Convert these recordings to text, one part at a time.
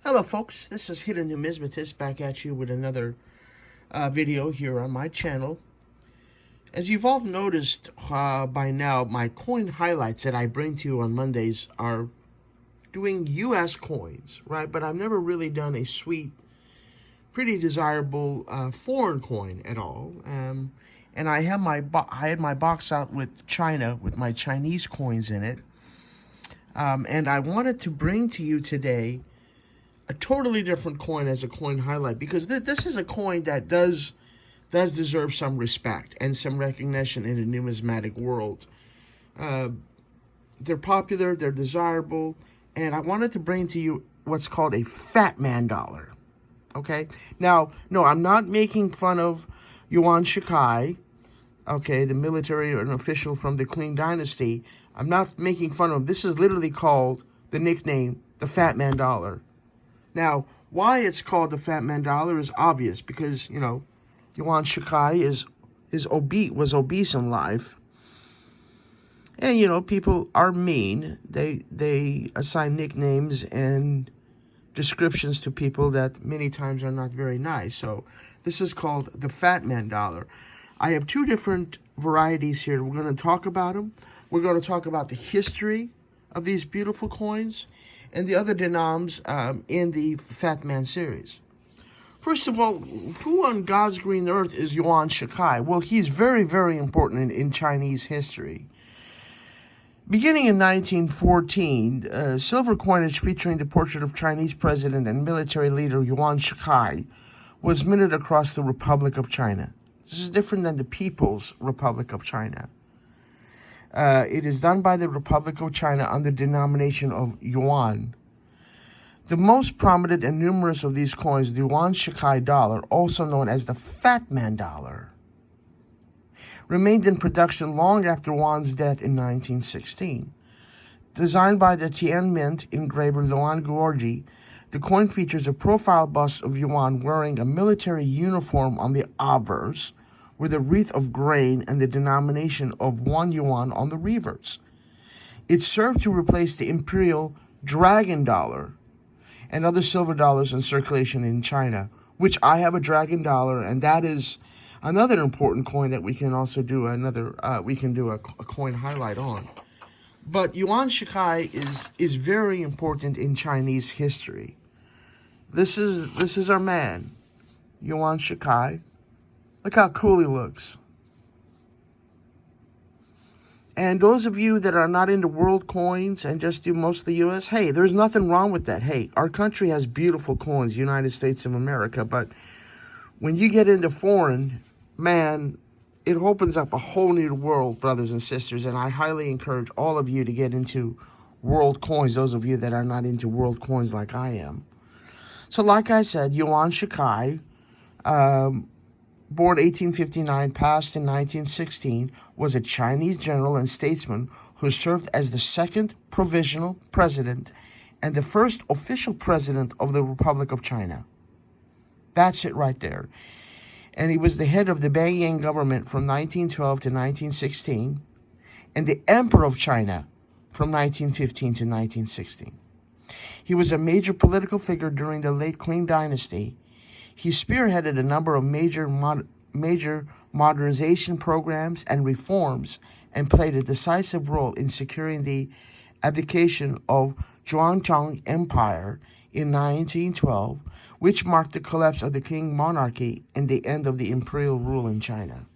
Hello folks, this is Hidden Numismatist back at you with another video here on my channel. As you've all noticed by now, my coin highlights that I bring to you on Mondays are doing US coins, right? But I've never really done a sweet, pretty desirable foreign coin at all. And I had my box out with China, with my Chinese coins in it. And I wanted to bring to you today a totally different coin as a coin highlight, because this is a coin that does deserve some respect and some recognition in the numismatic world. They're popular, they're desirable, and I wanted to bring to you what's called a fatman dollar. Okay? Now, no, I'm not making fun of Yuan Shikai, okay, the military and official from the Qing dynasty. I'm not making fun of him. This is literally called, the nickname, the fatman dollar. Now, why it's called the fatman dollar is obvious, because, you know, Yuan Shikai was obese in life. And, you know, people are mean. They assign nicknames and descriptions to people that many times are not very nice. So this is called the fatman dollar. I have two different varieties here. We're going to talk about them. We're going to talk about the history of these beautiful coins and the other denoms in the fatman series. First of all, who on God's green earth is Yuan Shikai? Well, he's very, very important in Chinese history. Beginning in 1914, silver coinage featuring the portrait of Chinese president and military leader Yuan Shikai was minted across the Republic of China. This is different than the People's Republic of China. It is done by the Republic of China under the denomination of yuan. The most prominent and numerous of these coins, the Yuan Shikai dollar, also known as the fatman dollar, remained in production long after Yuan's death in 1916. Designed by the Tianjin Mint engraver Luigi Giorgi, the coin features a profile bust of Yuan wearing a military uniform on the obverse, with a wreath of grain and the denomination of 1 yuan on the reverse. It served to replace the Imperial dragon dollar and other silver dollars in circulation in China, which I have a dragon dollar, and that is another important coin that we can also do a coin highlight on. But Yuan Shikai is very important in Chinese history. This is our man, Yuan Shikai. Look how cool he looks. And those of you that are not into world coins and just do mostly US, hey, there's nothing wrong with that. Hey, our country has beautiful coins, United States of America, but when you get into foreign, man, it opens up a whole new world, brothers and sisters, and I highly encourage all of you to get into world coins, those of you that are not into world coins like I am. So like I said, Yuan Shikai, born 1859, passed in 1916, was a Chinese general and statesman who served as the second provisional president and the first official president of the Republic of China. That's it right there. And he was the head of the Beiyang government from 1912 to 1916 and the Emperor of China from 1915 to 1916. He was a major political figure during the late Qing dynasty. He spearheaded a number of major modernization programs and reforms and played a decisive role in securing the abdication of Zhuangtong Empire in 1912, which marked the collapse of the Qing monarchy and the end of the imperial rule in China.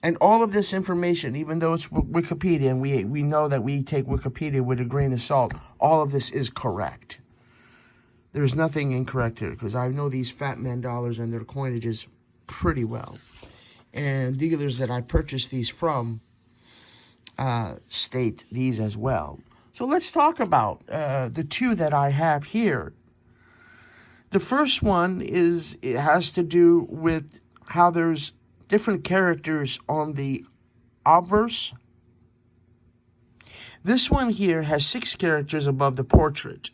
And all of this information, even though it's Wikipedia, and we know that we take Wikipedia with a grain of salt, all of this is correct. There's nothing incorrect here, because I know these fatman dollars and their coinages pretty well. And dealers that I purchased these from state these as well. So let's talk about the two that I have here. The first one it has to do with how there's different characters on the obverse. This one here has 6 characters above the portrait.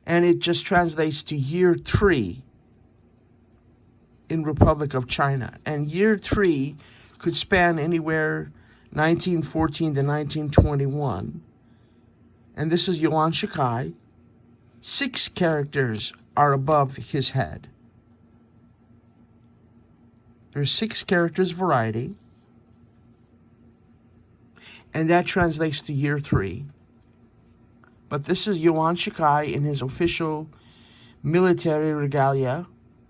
And it just translates to year 3 in Republic of China. And year 3 could span anywhere 1914 to 1921. and this is Yuan Shikai. 6 characters are above his head. There's 6 characters variety, and that translates to year 3. But this is Yuan Shikai in his official military regalia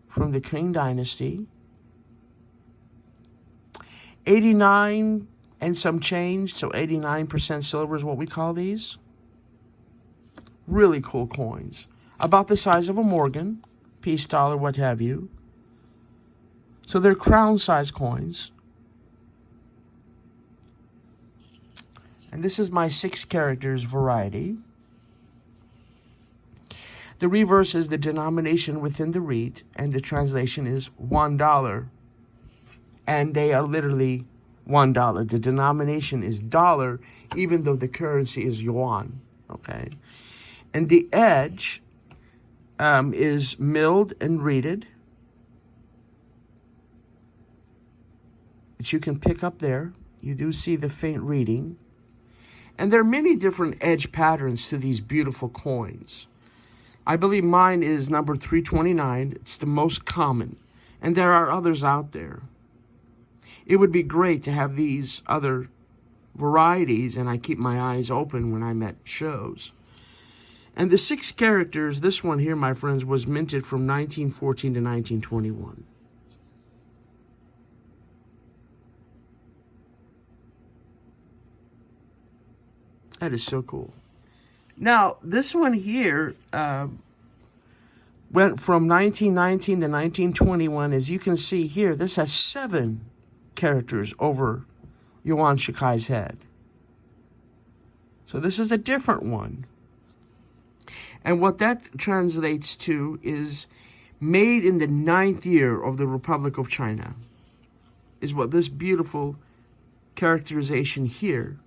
from the Qing Dynasty. 89 and some change, so 89% silver is what we call these. Really cool coins. About the size of a Morgan, peace dollar, what have you. So they're crown-size coins. And this is my 6 characters variety. The reverse is the denomination within the wreath, and the translation is $1. And they are literally $1. The denomination is dollar, even though the currency is yuan. Okay. And the edge is milled and reeded, which you can pick up there. You do see the faint reading. And there are many different edge patterns to these beautiful coins. I believe mine is number 329. It's the most common. And there are others out there. It would be great to have these other varieties, and I keep my eyes open when I'm at shows. And the 6 characters, this one here, my friends, was minted from 1914 to 1921. That is so cool. Now, this one here went from 1919 to 1921. As you can see here, this has 7 characters over Yuan Shikai's head. So this is a different one. And what that translates to is made in the 9th year of the Republic of China, is what this beautiful characterization here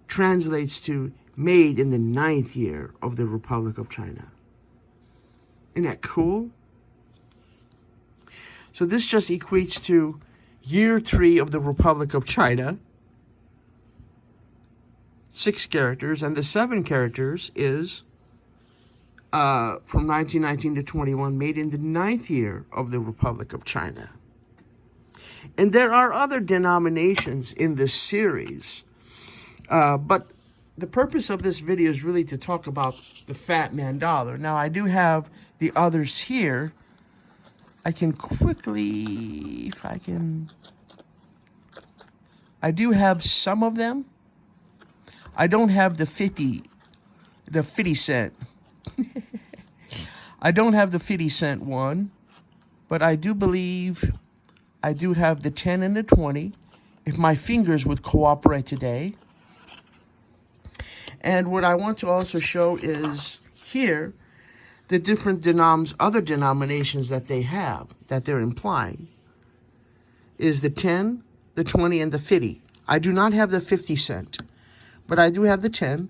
translates to, made in the 9th year of the Republic of China. Isn't that cool? So this just equates to year 3 of the Republic of China. 6 characters, and the 7 characters is from 1919 to 21, made in the 9th year of the Republic of China. And there are other denominations in this series, but the purpose of this video is really to talk about the Fat Man dollar. Now, I do have the others here. I can quickly, if I can, I do have some of them. I don't have the 50 cent. I don't have the 50 cent one, but I do believe I do have the 10 and the 20, if my fingers would cooperate today. And what I want to also show is here the different other denominations that they have, that they're implying, is the 10, the 20, and the 50. I do not have the 50 cent. But I do have the 10.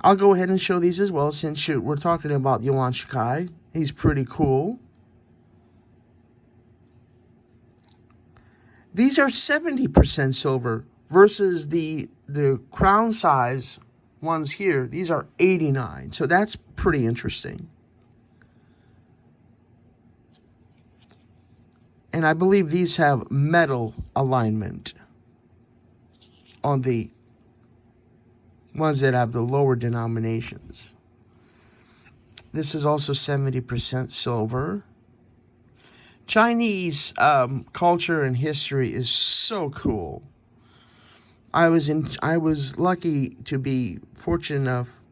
I'll go ahead and show these as well, since, shoot, we're talking about Yuan Shikai. He's pretty cool. These are 70% silver versus the crown size ones here. These are 89. So that's pretty interesting. And I believe these have metal alignment on the ones that have the lower denominations. This is also 70% silver. Chinese culture and history is so cool. I was lucky to be fortunate enough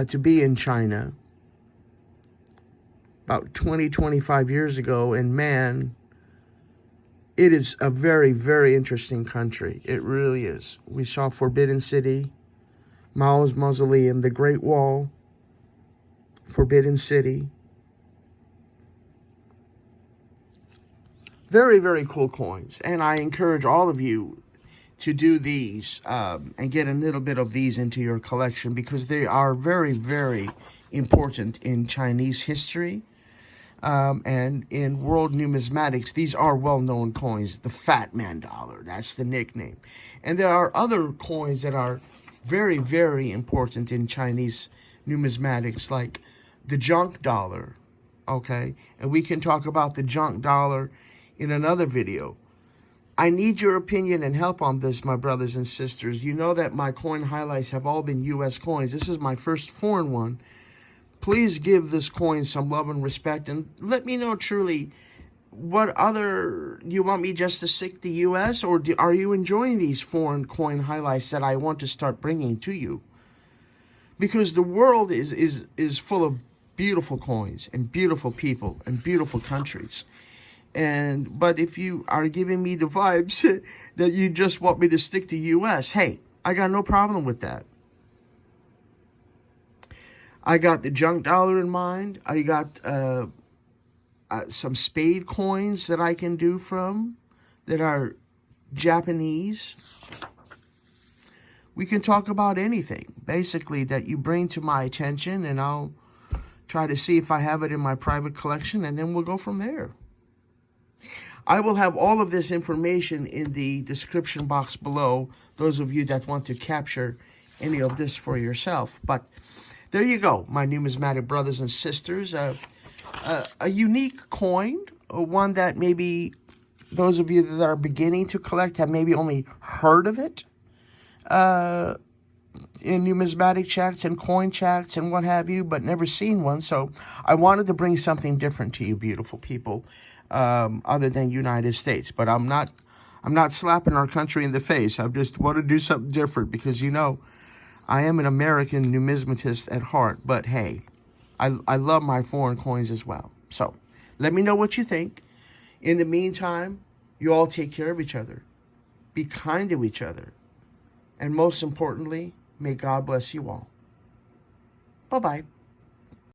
to be in China about 25 years ago, and man, it is a very, very interesting country. It really is. We saw Forbidden City, Mao's Mausoleum, the Great Wall, Forbidden City. Very, very cool coins. And I encourage all of you to do these and get a little bit of these into your collection, because they are very, very important in Chinese history and in world numismatics. These are well-known coins. The Fat Man dollar, that's the nickname. And there are other coins that are very, very important in Chinese numismatics, like the junk dollar, okay? And we can talk about the junk dollar in another video. I need your opinion and help on this, my brothers and sisters. You know that my coin highlights have all been U.S. coins. This is my first foreign one. Please give this coin some love and respect, and let me know truly what other, you want me just to stick to U.S., or are you enjoying these foreign coin highlights that I want to start bringing to you? Because the world is full of beautiful coins and beautiful people and beautiful countries. But if you are giving me the vibes that you just want me to stick to U.S., hey, I got no problem with that. I got the junk dollar in mind. I got some spade coins that I can do from that are Japanese. We can talk about anything, basically, that you bring to my attention, and I'll try to see if I have it in my private collection, and then we'll go from there. I will have all of this information in the description box below, those of you that want to capture any of this for yourself. But there you go, my numismatic brothers and sisters. A unique coin, one that maybe those of you that are beginning to collect have maybe only heard of it in numismatic chats and coin chats and what have you, but never seen one. So I wanted to bring something different to you, beautiful people, other than United States. But I'm not slapping our country in the face. I just want to do something different because, you know, I am an American numismatist at heart. But hey, I love my foreign coins as well. So let me know what you think. In the meantime, you all take care of each other. Be kind to each other. And most importantly, may God bless you all. Bye-bye.